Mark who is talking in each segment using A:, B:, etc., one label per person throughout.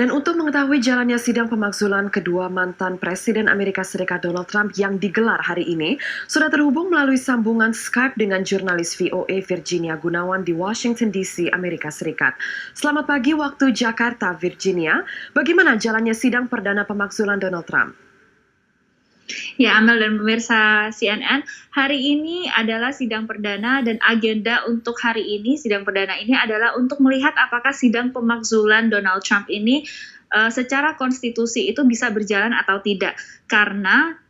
A: Dan untuk mengetahui jalannya sidang pemakzulan kedua mantan Presiden Amerika Serikat Donald Trump yang digelar hari ini, sudah terhubung melalui sambungan Skype dengan jurnalis VOA Virginia Gunawan di Washington DC, Amerika Serikat. Selamat pagi waktu Jakarta, Virginia. Bagaimana jalannya sidang perdana pemakzulan Donald Trump?
B: Ya, Amel dan pemirsa CNN, hari ini adalah sidang perdana dan agenda untuk hari ini, sidang perdana ini adalah untuk melihat apakah sidang pemakzulan Donald Trump ini secara konstitusi itu bisa berjalan atau tidak. Karena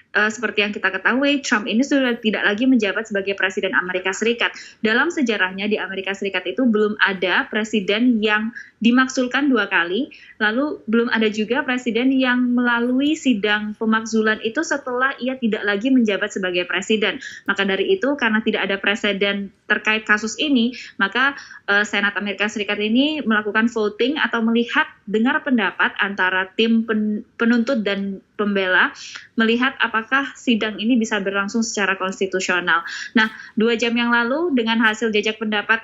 B: seperti yang kita ketahui, Trump ini sudah tidak lagi menjabat sebagai Presiden Amerika Serikat. Dalam sejarahnya di Amerika Serikat itu belum ada presiden yang dimakzulkan 2 kali, lalu belum ada juga presiden yang melalui sidang pemakzulan itu setelah ia tidak lagi menjabat sebagai presiden. Maka dari itu, karena tidak ada presiden terkait kasus ini, maka Senat Amerika Serikat ini melakukan voting atau melihat dengar pendapat antara tim penuntut dan pembela, melihat apakah sidang ini bisa berlangsung secara konstitusional. Nah, 2 jam yang lalu dengan hasil jajak pendapat,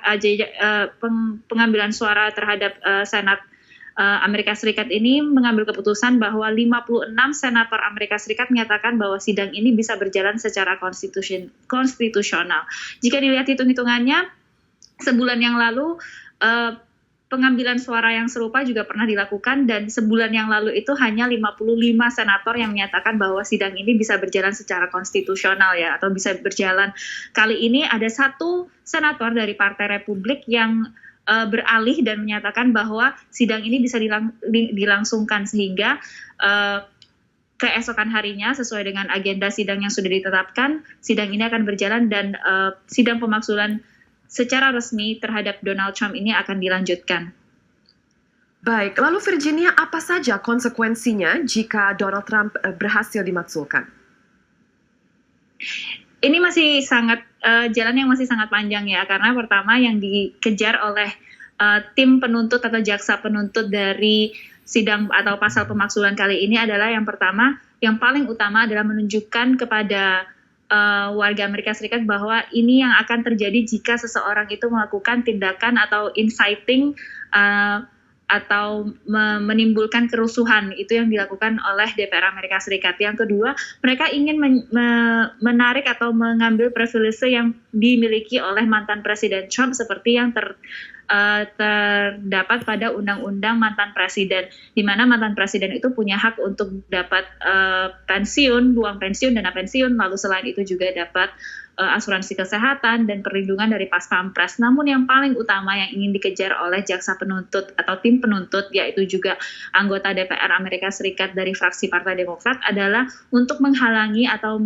B: pengambilan suara terhadap Senat Amerika Serikat ini mengambil keputusan bahwa 56 senator Amerika Serikat menyatakan bahwa sidang ini bisa berjalan secara konstitusional. Jika dilihat hitung-hitungannya, sebulan yang lalu pengambilan suara yang serupa juga pernah dilakukan, dan sebulan yang lalu itu hanya 55 senator yang menyatakan bahwa sidang ini bisa berjalan secara konstitusional ya, atau bisa berjalan. Kali ini ada 1 senator dari Partai Republik yang beralih dan menyatakan bahwa sidang ini bisa dilangsungkan, sehingga keesokan harinya sesuai dengan agenda sidang yang sudah ditetapkan, sidang ini akan berjalan dan sidang pemakzulan secara resmi terhadap Donald Trump ini akan dilanjutkan.
A: Baik, lalu Virginia, apa saja konsekuensinya jika Donald Trump berhasil dimakzulkan?
B: Ini masih sangat jalan yang masih sangat panjang ya, karena pertama yang dikejar oleh tim penuntut atau jaksa penuntut dari sidang atau pasal pemakzulan kali ini adalah yang pertama, yang paling utama adalah menunjukkan kepada warga Amerika Serikat bahwa ini yang akan terjadi jika seseorang itu melakukan tindakan atau inciting atau menimbulkan kerusuhan. Itu yang dilakukan oleh DPR Amerika Serikat. Yang kedua, mereka ingin menarik atau mengambil privilege yang dimiliki oleh mantan Presiden Trump seperti yang terdapat pada undang-undang mantan presiden, di mana mantan presiden itu punya hak untuk dapat pensiun, uang pensiun, dana pensiun, lalu selain itu juga dapat asuransi kesehatan dan perlindungan dari pas pampres. Namun yang paling utama yang ingin dikejar oleh jaksa penuntut atau tim penuntut, yaitu juga anggota DPR Amerika Serikat dari fraksi Partai Demokrat, adalah untuk menghalangi atau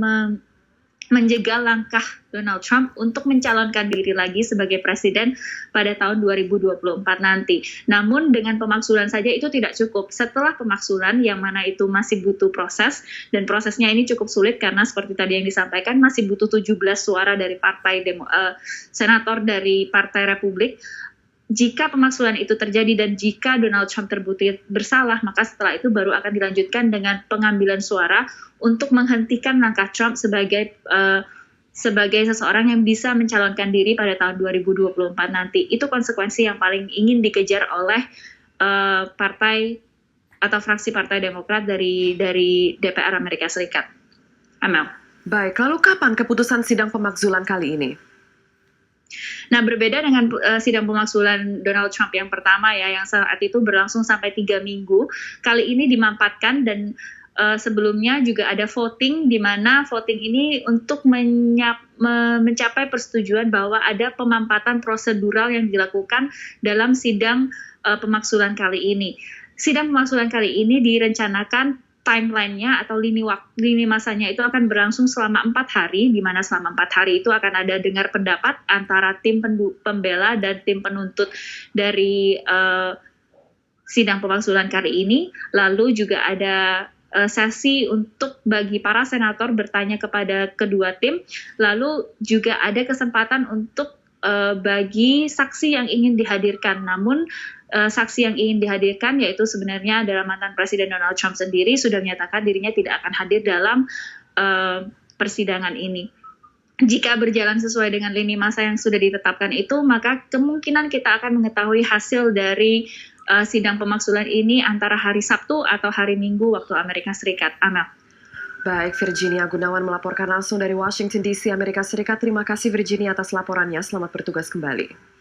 B: menjegal langkah Donald Trump untuk mencalonkan diri lagi sebagai presiden pada tahun 2024 nanti. Namun dengan pemakzulan saja itu tidak cukup. Setelah pemakzulan yang mana itu masih butuh proses, dan prosesnya ini cukup sulit karena seperti tadi yang disampaikan masih butuh 17 suara dari senator dari Partai Republik. Jika pemakzulan itu terjadi dan jika Donald Trump terbukti bersalah, maka setelah itu baru akan dilanjutkan dengan pengambilan suara untuk menghentikan langkah Trump sebagai seseorang yang bisa mencalonkan diri pada tahun 2024 nanti. Itu konsekuensi yang paling ingin dikejar oleh partai atau fraksi Partai Demokrat dari DPR Amerika Serikat. Amel.
A: Baik, lalu kapan keputusan sidang pemakzulan kali ini?
B: Nah, berbeda dengan sidang pemakzulan Donald Trump yang pertama ya, yang saat itu berlangsung sampai 3 minggu, kali ini dimampatkan dan sebelumnya juga ada voting, di mana voting ini untuk mencapai persetujuan bahwa ada pemampatan prosedural yang dilakukan dalam sidang pemakzulan kali ini. Sidang pemakzulan kali ini direncanakan timeline-nya atau lini masanya itu akan berlangsung selama 4 hari, di mana selama 4 hari itu akan ada dengar pendapat antara tim pembela dan tim penuntut dari sidang pemakzulan kali ini. Lalu juga ada sesi untuk bagi para senator bertanya kepada kedua tim, lalu juga ada kesempatan untuk bagi saksi yang ingin dihadirkan. Namun saksi yang ingin dihadirkan yaitu sebenarnya adalah mantan Presiden Donald Trump sendiri sudah menyatakan dirinya tidak akan hadir dalam persidangan ini. Jika berjalan sesuai dengan lini masa yang sudah ditetapkan itu, maka kemungkinan kita akan mengetahui hasil dari sidang pemakzulan ini antara hari Sabtu atau hari Minggu waktu Amerika Serikat. Amel.
A: Baik, Virginia Gunawan melaporkan langsung dari Washington DC, Amerika Serikat. Terima kasih Virginia atas laporannya. Selamat bertugas kembali.